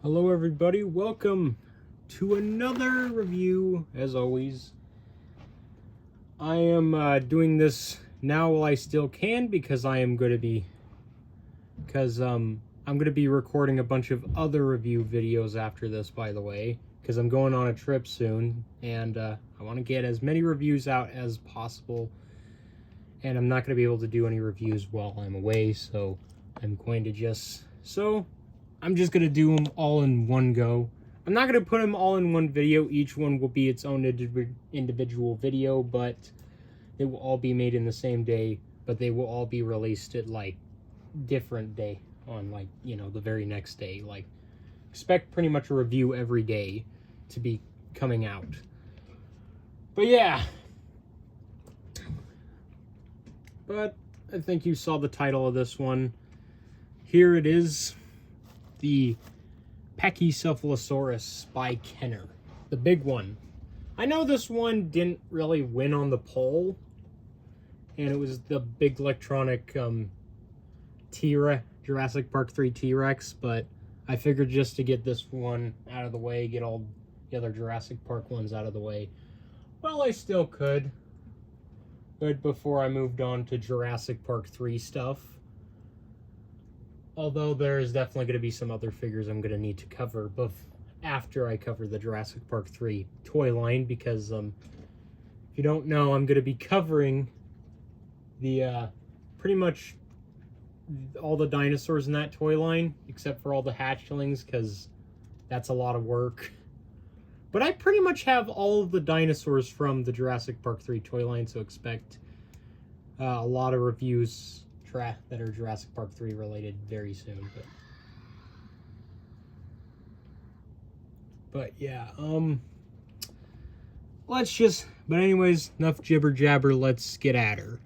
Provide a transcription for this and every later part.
Hello everybody, welcome to another review. As always, I am doing this now while I still can because I'm going to be recording a bunch of other review videos after this, by the way, because I'm going on a trip soon and I want to get as many reviews out as possible, and I'm not going to be able to do any reviews while I'm away, so I'm just going to do them all in one go. I'm not going to put them all in one video. Each one will be its own individual video, but they will all be made in the same day, but they will all be released at, like, different day on, like, you know, the very next day. Like, expect pretty much a review every day to be coming out. But yeah. But I think you saw the title of this one. Here it is. The Pachycephalosaurus by Kenner, the big one. I know this one didn't really win on the poll, and it was the big electronic T-Rex, Jurassic Park 3 T-Rex, but I figured just to get this one out of the way, get all the other Jurassic Park ones out of the way, well, I still could. But before I moved on to Jurassic Park 3 stuff, although there is definitely going to be some other figures I'm going to need to cover after I cover the Jurassic Park 3 toy line, because if you don't know, I'm going to be covering the pretty much all the dinosaurs in that toy line, except for all the hatchlings, because that's a lot of work. But I pretty much have all of the dinosaurs from the Jurassic Park 3 toy line, so expect a lot of reviews that are Jurassic Park 3 related very soon. But yeah, but anyways, enough jibber jabber, let's get at her.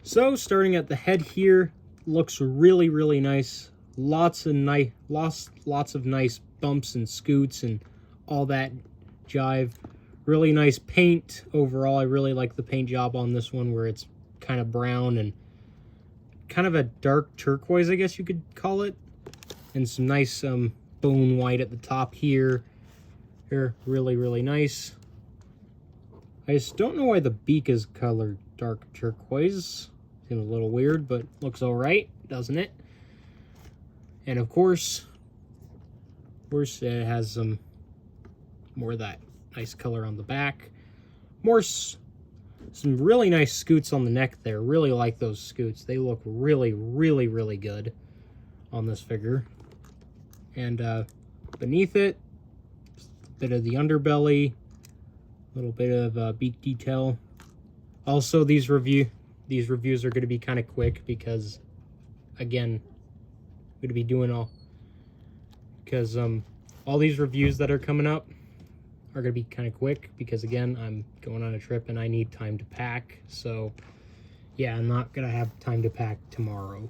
So starting at the head here, looks really nice. Lots of nice bumps and scoots and all that jive. Really nice paint overall. I really like the paint job on this one, where it's kind of brown and kind of a dark turquoise, I guess you could call it, and some nice bone white at the top here. Here, really nice. I just don't know why the beak is colored dark turquoise. Seems a little weird, but looks all right, doesn't it? And of course it has some more of that nice color on the back. Some really nice scoots on the neck there. Really like those scoots. They look really good on this figure. And beneath it, a bit of the underbelly, a little bit of beak detail. Also, these reviews are going to be kind of quick because, again, I'm going to be doing all these reviews that are coming up are going to be kind of quick because, again, I'm going on a trip and I need time to pack. So, yeah, I'm not going to have time to pack tomorrow.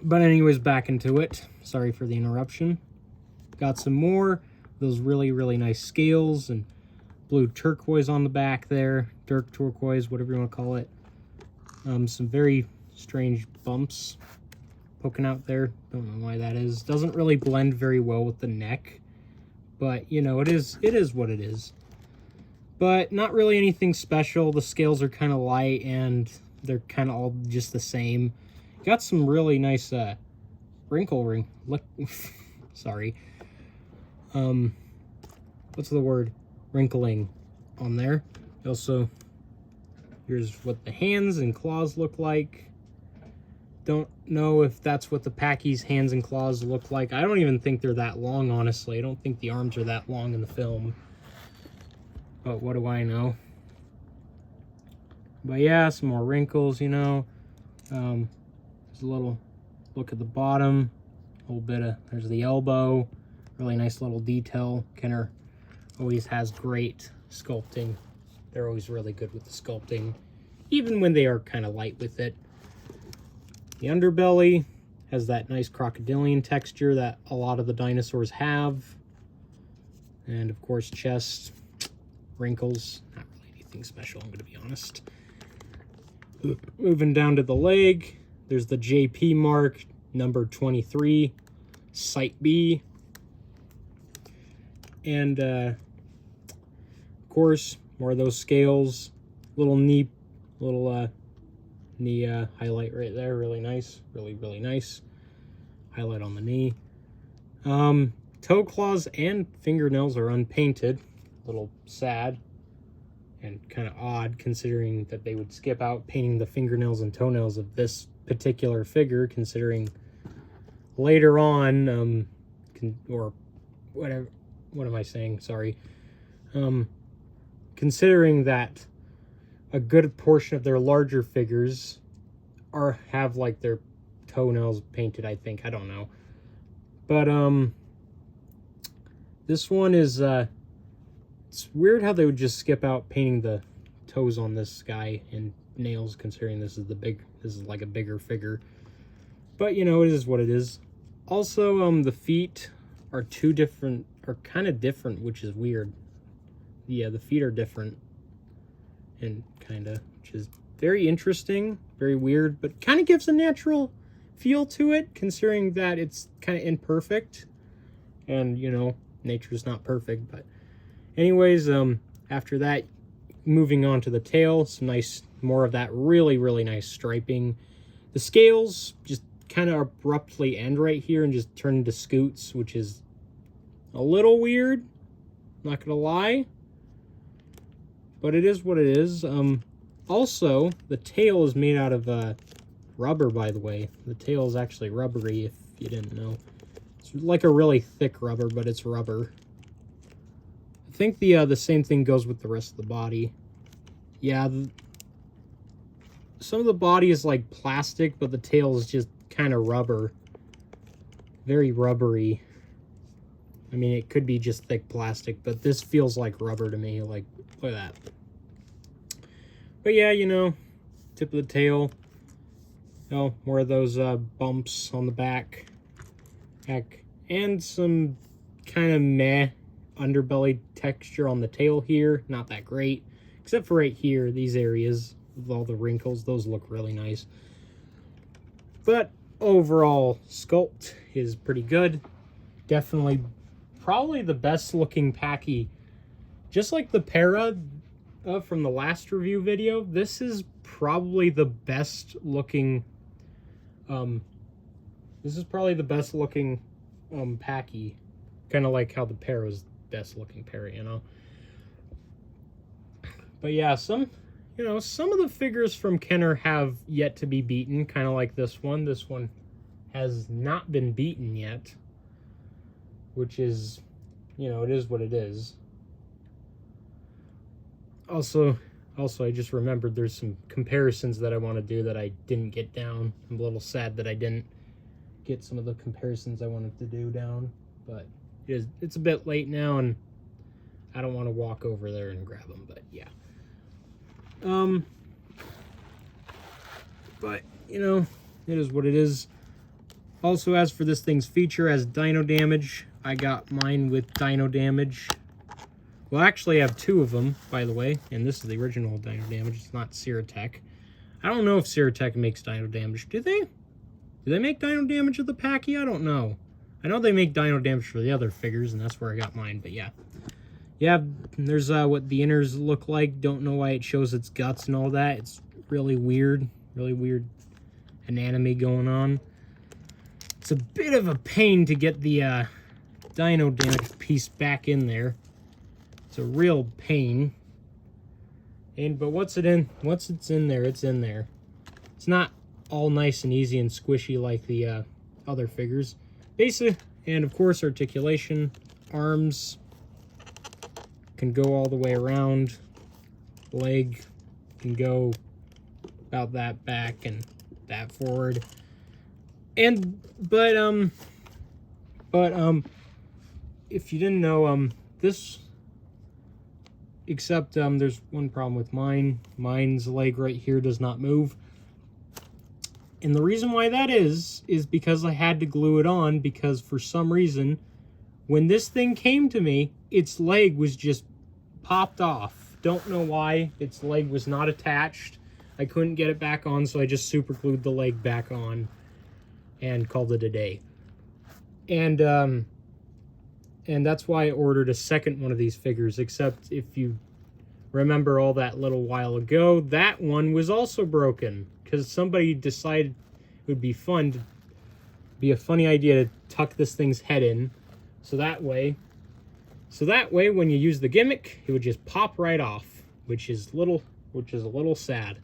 But anyways, back into it. Sorry for the interruption. Got some more of those really nice scales and blue turquoise on the back there. Dark turquoise, whatever you want to call it. Some very strange bumps poking out there. Don't know why that is. Doesn't really blend very well with the neck. But, you know, it is what it is. But not really anything special. The scales are kind of light, and they're kind of all just the same. Got some really nice sorry. What's the word? Wrinkling on there. Also, here's what the hands and claws look like. Don't know if that's what the Pachy's hands and claws look like. I don't even think they're that long, honestly. I don't think the arms are that long in the film. But what do I know? But yeah, some more wrinkles, you know. There's a little look at the bottom. A little bit of, there's the elbow. Really nice little detail. Kenner always has great sculpting. They're always really good with the sculpting, even when they are kind of light with it. The underbelly has that nice crocodilian texture that a lot of the dinosaurs have. And of course, chest, wrinkles, not really anything special, I'm going to be honest. Moving down to the leg, there's the JP mark, number 23. Site B. And, of course, more of those scales. Little knee highlight right there. Really nice. Really, really nice. Highlight on the knee. Toe claws and fingernails are unpainted. A little sad and kind of odd considering that they would skip out painting the fingernails and toenails of this particular figure, considering later on, or whatever, what am I saying? Sorry. Considering that a good portion of their larger figures have like their toenails painted, I think. I don't know. But, this one is, it's weird how they would just skip out painting the toes on this guy and nails, considering this is like a bigger figure. But, you know, it is what it is. Also, the feet are kind of different, which is weird. Yeah, the feet are different. And which is very interesting, very weird, but kind of gives a natural feel to it, considering that it's kind of imperfect. And, you know, nature's not perfect, but anyways, after that, moving on to the tail, more of that really, really nice striping. The scales just kind of abruptly end right here and just turn into scoots, which is a little weird, not gonna lie, but it is what it is. Also, the tail is made out of rubber, by the way. The tail is actually rubbery, if you didn't know. It's like a really thick rubber, but it's rubber. I think the same thing goes with the rest of the body. Yeah, some of the body is like plastic, but the tail is just kind of rubber. Very rubbery. I mean, it could be just thick plastic, but this feels like rubber to me. Like, look at that. But yeah, you know, tip of the tail. Oh, more of those bumps on the back. Heck, and some kind of meh underbelly texture on the tail here. Not that great. Except for right here, these areas with all the wrinkles. Those look really nice. But overall, sculpt is pretty good. Definitely, probably the best looking Pachy. Just like the Para from the last review video, this is probably the best looking Pachy. Kind of like how the Para was the best looking Para, you know. But yeah, some of the figures from Kenner have yet to be beaten, kind of like this one. This one has not been beaten yet, which is, you know, it is what it is. Also, I just remembered there's some comparisons that I want to do that I didn't get down. I'm a little sad that I didn't get some of the comparisons I wanted to do down, but it's a bit late now, and I don't want to walk over there and grab them, but yeah. But, you know, it is what it is. Also, as for this thing's feature as dino damage, I got mine with dino damage. Well, actually, I have two of them, by the way, and this is the original dino damage. It's not Ceratech. I don't know if Ceratech makes dino damage. Do they? Do they make dino damage of the Pachy? I don't know. I know they make dino damage for the other figures, and that's where I got mine, but yeah. Yeah, there's what the inners look like. Don't know why it shows its guts and all that. It's really weird anatomy going on. It's a bit of a pain to get the dino damage piece back in there. It's a real pain. But once it's in there, it's in there. It's not all nice and easy and squishy like the other figures. Basically, and of course articulation, arms can go all the way around. Leg can go about that back and that forward. But if you didn't know, except there's one problem with mine. Mine's leg right here does not move. And the reason why that is because I had to glue it on, because for some reason, when this thing came to me, its leg was just popped off. Don't know why. Its leg was not attached. I couldn't get it back on, so I just super glued the leg back on and called it a day. And that's why I ordered a second one of these figures, except if you remember all that little while ago, that one was also broken because somebody decided it would be fun to be a funny idea to tuck this thing's head in, so that way when you use the gimmick, it would just pop right off, which is a little sad,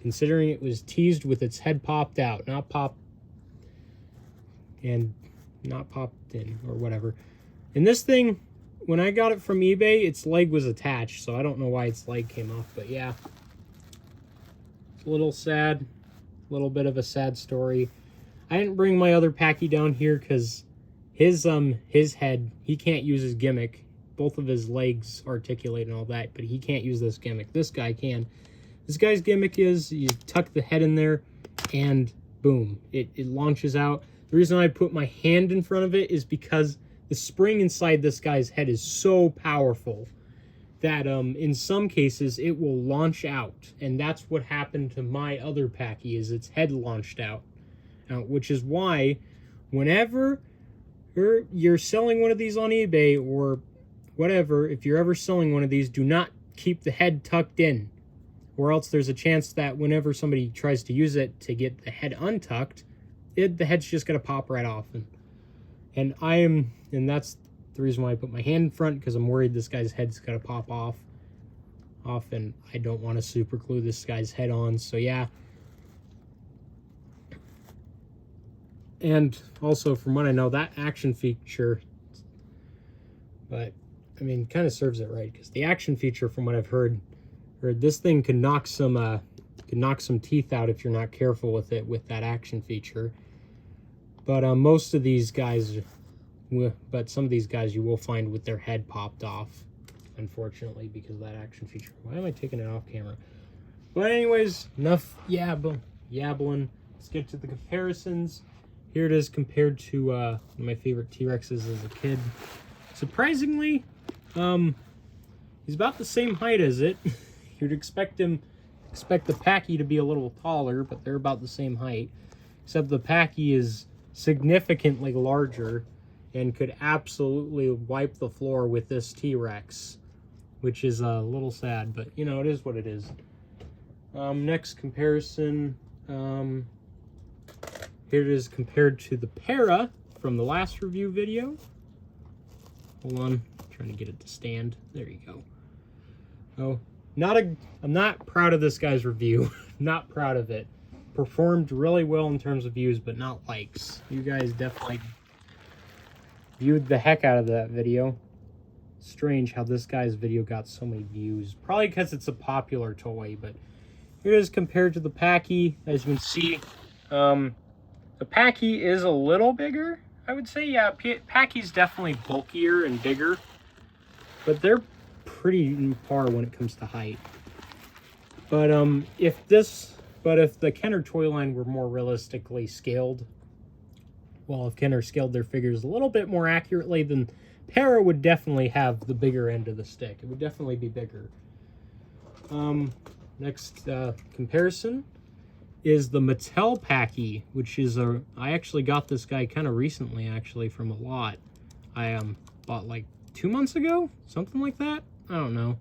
considering it was teased with its head popped out, not popped in or whatever. And this thing, when I got it from eBay, its leg was attached, so I don't know why its leg came off, but yeah. It's a little sad, a little bit of a sad story. I didn't bring my other Packy down here because his head, he can't use his gimmick. Both of his legs articulate and all that, but he can't use this gimmick. This guy can. This guy's gimmick is you tuck the head in there and boom, it launches out. The reason I put my hand in front of it is because the spring inside this guy's head is so powerful that in some cases it will launch out. And that's what happened to my other Packy, is its head launched out. Which is why whenever you're selling one of these on eBay or whatever, if you're ever selling one of these, do not keep the head tucked in, or else there's a chance that whenever somebody tries to use it to get the head untucked, the head's just going to pop right off. And that's the reason why I put my hand in front, because I'm worried this guy's head's going to pop off, and I don't want to super glue this guy's head on, so yeah. And also, from what I know, that action feature, but I mean, kind of serves it right, because the action feature, from what I've heard, this thing can knock some teeth out if you're not careful with it with that action feature. But most of these guys, but some of these guys you will find with their head popped off, unfortunately, because of that action feature. Why am I taking it off camera? But anyways, enough yabbling. Let's get to the comparisons. Here it is compared to one of my favorite T-Rexes as a kid. Surprisingly, he's about the same height as it. You'd expect the Packy to be a little taller, but they're about the same height. Except the Packy is significantly larger and could absolutely wipe the floor with this T-Rex, which is a little sad, but you know, it is what it is. Next comparison, here it is compared to the Para from the last review video. Hold on, I'm trying to get it to stand. There you go. Oh, I'm not proud of this guy's review. Not proud of it. Performed really well in terms of views, but not likes. You guys definitely viewed the heck out of that video. Strange how this guy's video got so many views. Probably because it's a popular toy, but here it is compared to the Packy. As you can see, the Packy is a little bigger, I would say. Yeah, Packy's definitely bulkier and bigger, but they're pretty par when it comes to height. But if the Kenner toy line were more realistically scaled, well, if Kenner scaled their figures a little bit more accurately, then Para would definitely have the bigger end of the stick. It would definitely be bigger. Next comparison is the Mattel Packy, which is I actually got this guy kind of recently, actually, from a lot. I bought like 2 months ago, something like that. I don't know.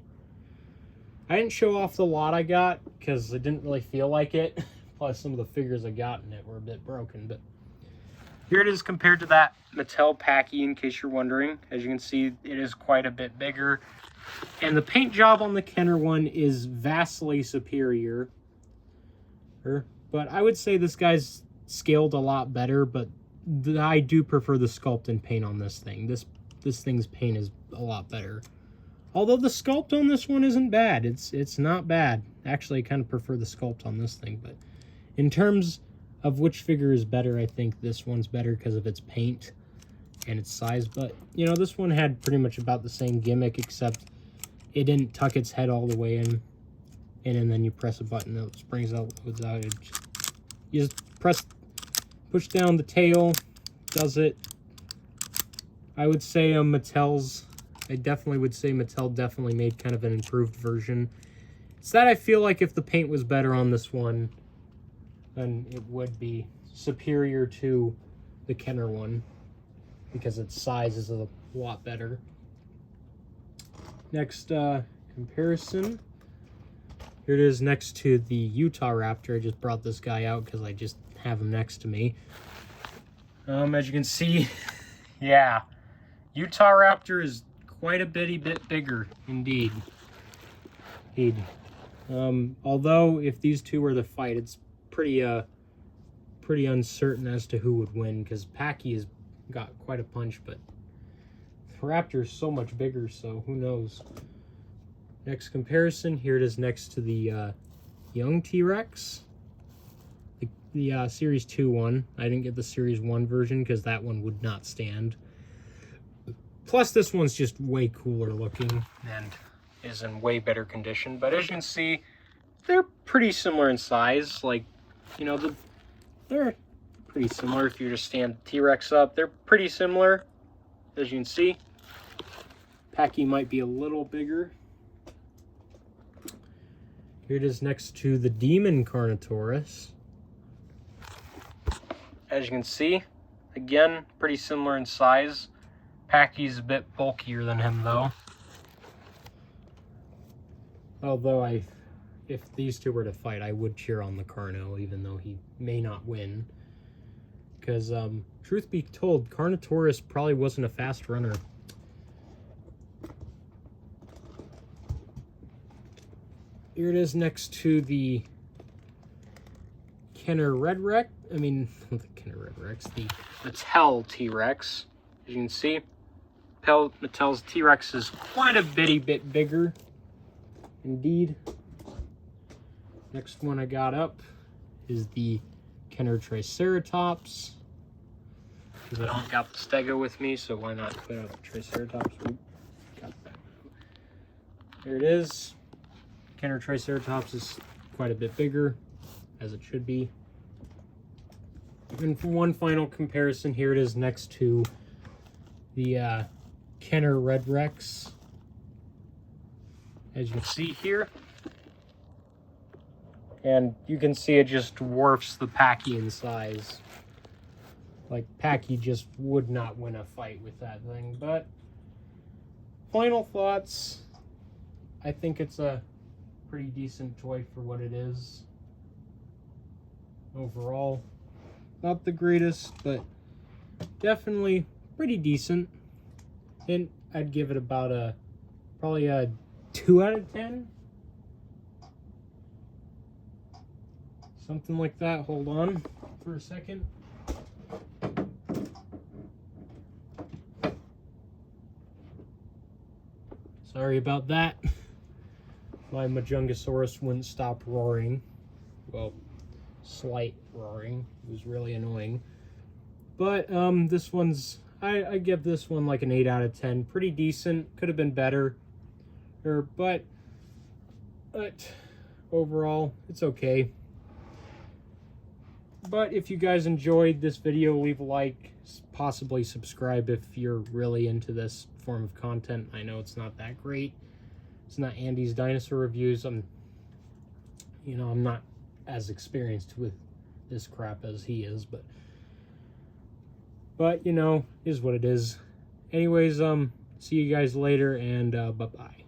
I didn't show off the lot I got because I didn't really feel like it. Plus, some of the figures I got in it were a bit broken. But here it is compared to that Mattel Packy, in case you're wondering. As you can see, it is quite a bit bigger. And the paint job on the Kenner one is vastly superior. But I would say this guy's scaled a lot better, but I do prefer the sculpt and paint on this thing. This thing's paint is a lot better. Although the sculpt on this one isn't bad. It's not bad. Actually, I kind of prefer the sculpt on this thing, but in terms of which figure is better, I think this one's better because of its paint and its size. But, you know, this one had pretty much about the same gimmick, except it didn't tuck its head all the way in. And then you press a button that springs out, loads out. You just push down the tail, does it. I would say I definitely would say Mattel definitely made kind of an improved version. It's that I feel like if the paint was better on this one, then it would be superior to the Kenner one. because its size is a lot better. Next comparison. Here it is next to the Utah Raptor. I just brought this guy out because I just have him next to me. As you can see, yeah, Utah Raptor is quite a bit bigger indeed. Although if these two were to fight, it's pretty uncertain as to who would win, because Packy has got quite a punch, but the Raptor is so much bigger, so who knows. Next comparison, here it is next to the young T-Rex, the Series 2 one. I didn't get the Series 1 version because that one would not stand. Plus, this one's just way cooler looking and is in way better condition. But as you can see, they're pretty similar in size. Like, you know, they're pretty similar. If you just stand T-Rex up, they're pretty similar. As you can see, Packy might be a little bigger. Here it is next to the Demon Carnotaurus. As you can see, again, pretty similar in size. Packy's a bit bulkier than him, though. Although if these two were to fight, I would cheer on the Carno, even though he may not win. Because, truth be told, Carnotaurus probably wasn't a fast runner. Here it is next to the Kenner Red Rex. I mean, not the Kenner Red Rex, the Mattel T-Rex. As you can see, Mattel's T-Rex is quite a bit bigger. Indeed. Next one I got up is the Kenner Triceratops. Because I don't got the Stego with me, so why not put out the Triceratops? Oop, got that. Here it is. Kenner Triceratops is quite a bit bigger, as it should be. And for one final comparison, here it is next to the Kenner Red Rex. As you can see here. And you can see it just dwarfs the Packy in size. Like, Packy just would not win a fight with that thing. But, final thoughts. I think it's a pretty decent toy for what it is. Overall, not the greatest, but definitely pretty decent. And I'd give it about probably a 2 out of 10. Something like that. Hold on for a second. Sorry about that. My Majungasaurus wouldn't stop roaring. Well, slight roaring. It was really annoying. But this one's, I give this one like an 8 out of 10. Pretty decent. Could have been better. But overall, it's okay. But if you guys enjoyed this video, leave a like, possibly subscribe if you're really into this form of content. I know it's not that great. It's not Andy's dinosaur reviews. I'm not as experienced with this crap as he is, but you know, is what it is. Anyways, see you guys later, and bye-bye.